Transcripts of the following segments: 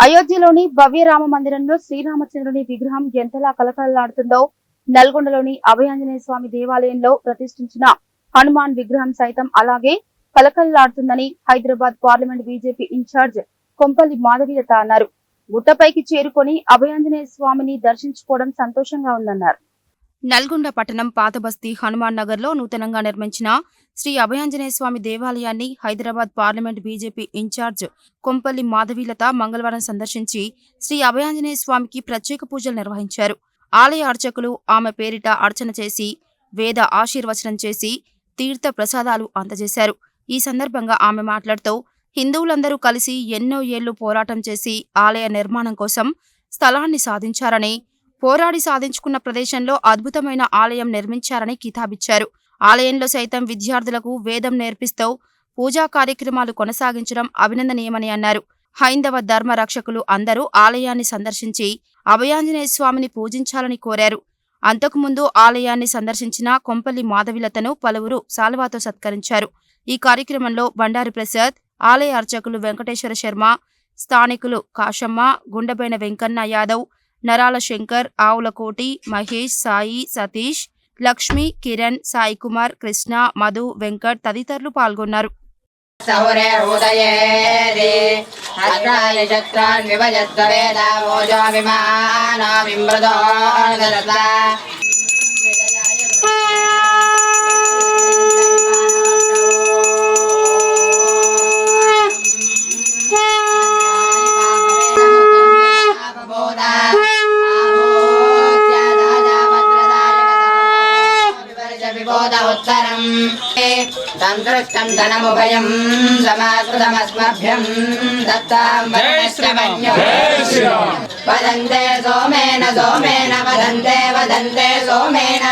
అయోధ్యలోని భవ్య రామ మందిరంలో శ్రీరామచంద్రుని విగ్రహం ఎంతలా కలకలలాడుతుందో నల్గొండలోని అభయాంజనేయ స్వామి దేవాలయంలో ప్రతిష్ఠించిన హనుమాన్ విగ్రహం సైతం అలాగే కలకలలాడుతుందని Hyderabad parliament BJP incharge Kompalli Madhavi Latha అన్నారు. గుట్టపైకి చేరుకొని అభయాంజనేయ స్వామిని దర్శించుకోవడం సంతోషంగా ఉందన్నారు. నల్గొండ పట్టణం పాతబస్తీ హనుమాన్ నగర్ లో నూతనంగా నిర్మించిన శ్రీ అభయాంజనేయ స్వామి దేవాలయాన్ని Hyderabad parliament BJP incharge Kompalli Madhavi Latha మంగళవారం సందర్శించి శ్రీ అభయాంజనేయ స్వామికి ప్రత్యేక పూజలు నిర్వహించారు. ఆలయ అర్చకులు ఆమె పేరిట అర్చన చేసి వేద ఆశీర్వచనం చేసి తీర్థ ప్రసాదాలు అందజేశారు. ఈ సందర్భంగా ఆమె మాట్లాడుతూ హిందువులందరూ కలిసి ఎన్నో ఏళ్లు పోరాటం చేసి ఆలయ నిర్మాణం కోసం స్థలాన్ని సాధించారని, పోరాడి సాధించుకున్న ప్రదేశంలో అద్భుతమైన ఆలయం నిర్మించారని కితాబిచ్చారు. ఆలయంలో సైతం విద్యార్థులకు వేదం నేర్పిస్తూ పూజా కార్యక్రమాలు కొనసాగించడం అభినందనీయమని అన్నారు. హైందవ ధర్మ రక్షకులు అందరూ ఆలయాన్ని సందర్శించి అభయాంజనేయ స్వామిని పూజించాలని కోరారు. అంతకుముందు ఆలయాన్ని సందర్శించిన కొంపల్లి మాధవీలతను పలువురు శాలువాతో సత్కరించారు. ఈ కార్యక్రమంలో బండారి ప్రసాద్, ఆలయ అర్చకులు వెంకటేశ్వర శర్మ, స్థానికులు కాశమ్మ, గుండెబైన వెంకన్న యాదవ్, నరాల శంకర్, ఆవుల కోటి, మహేష్, సాయి, సతీష్, లక్ష్మి, కిరణ్, సాయి కుమార్, కృష్ణ, మధు, వెంకట్ తదితరులు పాల్గొన్నారు. उत्तरं संतृष्टं धनमुभयं समाकृतमस्मभ्यं दत्तां वदन्ते वदन्ते सोमेन सोमेन वदन्ते वदन्ते सोमेन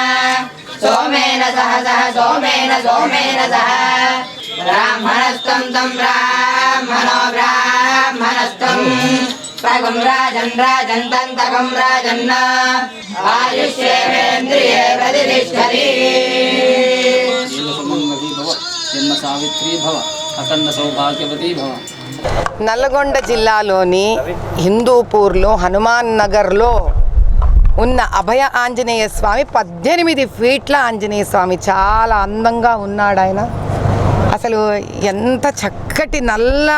सोमेन सह सह सोमेन सोमेन सह ब्राह्मणस्तं तं ब्राह्मणो ब्राह्मणस्तं पगं राजन् राजन् तन्तकं राजन् आयुष्येवेन्द्रिये प्रतिष्ठति जन्म सावित्री भव अखंड सौभाग्यवती भव. నల్గొండ జిల్లాలోని హిందూపూర్లో హనుమాన్ నగర్లో ఉన్న అభయ ఆంజనేయ స్వామి 18 ఫీట్ల ఆంజనేయ స్వామి చాలా అందంగా ఉన్నాడు. ఆయన అసలు ఎంత చక్కటి నల్ల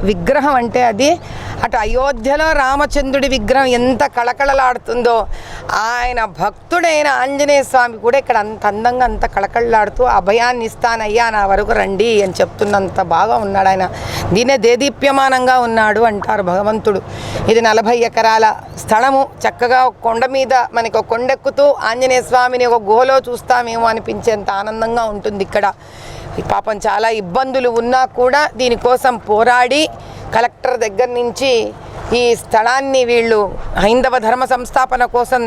విగ్రహం అంటే అది అటు అయోధ్యలో రామచంద్రుడి విగ్రహం ఎంత కళకళలాడుతుందో ఆయన భక్తుడైన ఆంజనేయ స్వామి కూడా ఇక్కడ అంత అందంగా అంత కళకళలాడుతూ అభయాన్ని ఇస్తానయ్యా నా వరకు రండి అని చెప్తున్నంత బాగా ఉన్నాడు. ఆయన దీనే దేదీప్యమానంగా ఉన్నాడు అంటారు భగవంతుడు. ఇది 40 ఎకరాల స్థలము. చక్కగా ఒక కొండ మీద మనకి ఒక కొండెక్కుతూ ఆంజనేయ స్వామిని ఒక గుహలో చూస్తామేమో అనిపించేంత ఆనందంగా ఉంటుంది ఇక్కడ. పాపం చాలా ఇబ్బందులు ఉన్నా కూడా దీనికోసం పోరాడి కలెక్టర్ దగ్గర నుంచి ఈ స్థలాన్ని వీళ్ళు హైందవ ధర్మ సంస్థాపన కోసం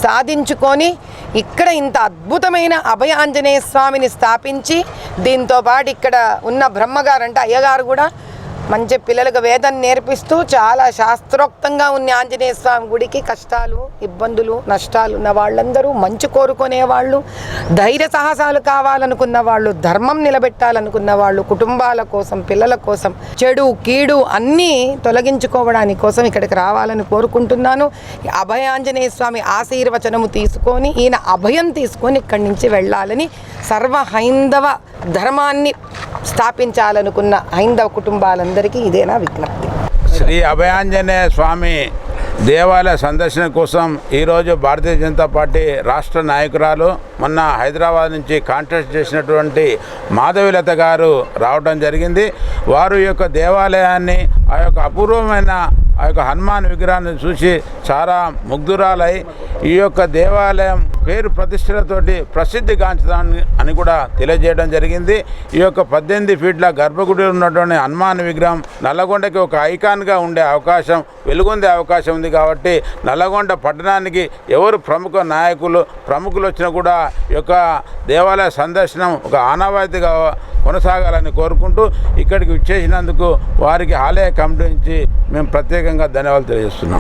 సాధించుకొని ఇక్కడ ఇంత అద్భుతమైన అభయ ఆంజనేయ స్వామిని స్థాపించి దీంతోపాటు ఇక్కడ ఉన్న బ్రహ్మగారు అంటే అయ్యగారు కూడా మంచి పిల్లలకు వేదం నేర్పిస్తూ చాలా శాస్త్రోక్తంగా ఉన్న ఆంజనేయ స్వామి గుడికి కష్టాలు ఇబ్బందులు నష్టాలు ఉన్న వాళ్ళందరూ మంచి కోరుకునేవాళ్ళు, ధైర్య సాహసాలు కావాలనుకున్న వాళ్ళు, ధర్మం నిలబెట్టాలనుకున్న వాళ్ళు, కుటుంబాల కోసం పిల్లల కోసం చెడు కీడు అన్నీ తొలగించుకోవడానికి కోసం ఇక్కడికి రావాలని కోరుకుంటున్నాను. అభయ ఆంజనేయ స్వామి ఆశీర్వచనము తీసుకొని ఈయన అభయం తీసుకొని ఇక్కడి నుంచి వెళ్ళాలని సర్వ హైందవ ధర్మాన్ని స్థాపించాలనుకున్న హైందవ కుటుంబాలందరికీ ఇదే నా విజ్ఞప్తి. శ్రీ అభయాంజనేయ స్వామి దేవాలయ సందర్శన కోసం ఈరోజు భారతీయ జనతా పార్టీ రాష్ట్ర నాయకురాలు మొన్న హైదరాబాద్ నుంచి కాంటెస్ట్ చేసినటువంటి మాధవీలత గారు రావడం జరిగింది. వారు ఈ యొక్క దేవాలయాన్ని ఆ యొక్క అపూర్వమైన ఆ యొక్క హనుమాన్ విగ్రహాన్ని చూసి చాలా ముగ్ధురాలై ఈ యొక్క దేవాలయం పేరు ప్రతిష్టలతోటి ప్రసిద్ధిగాంచుతాన్ని అని కూడా తెలియజేయడం జరిగింది. ఈ యొక్క 18 ఫీట్ల గర్భగుడి ఉన్నటువంటి హనుమాన్ విగ్రహం నల్లగొండకి ఒక ఐకాన్గా ఉండే అవకాశం వెలుగొందే అవకాశం ఉంది. కాబట్టి నల్లగొండ పట్టణానికి ఎవరు ప్రముఖులు వచ్చినా కూడా ఈ యొక్క దేవాలయ సందర్శనం ఒక ఆనవాయితీగా కొనసాగాలని కోరుకుంటూ ఇక్కడికి విచ్చేసినందుకు వారికి ఆలయ కమిటీ నుంచి మేము ప్రత్యేకంగా ధన్యవాదాలు తెలియజేస్తున్నాం.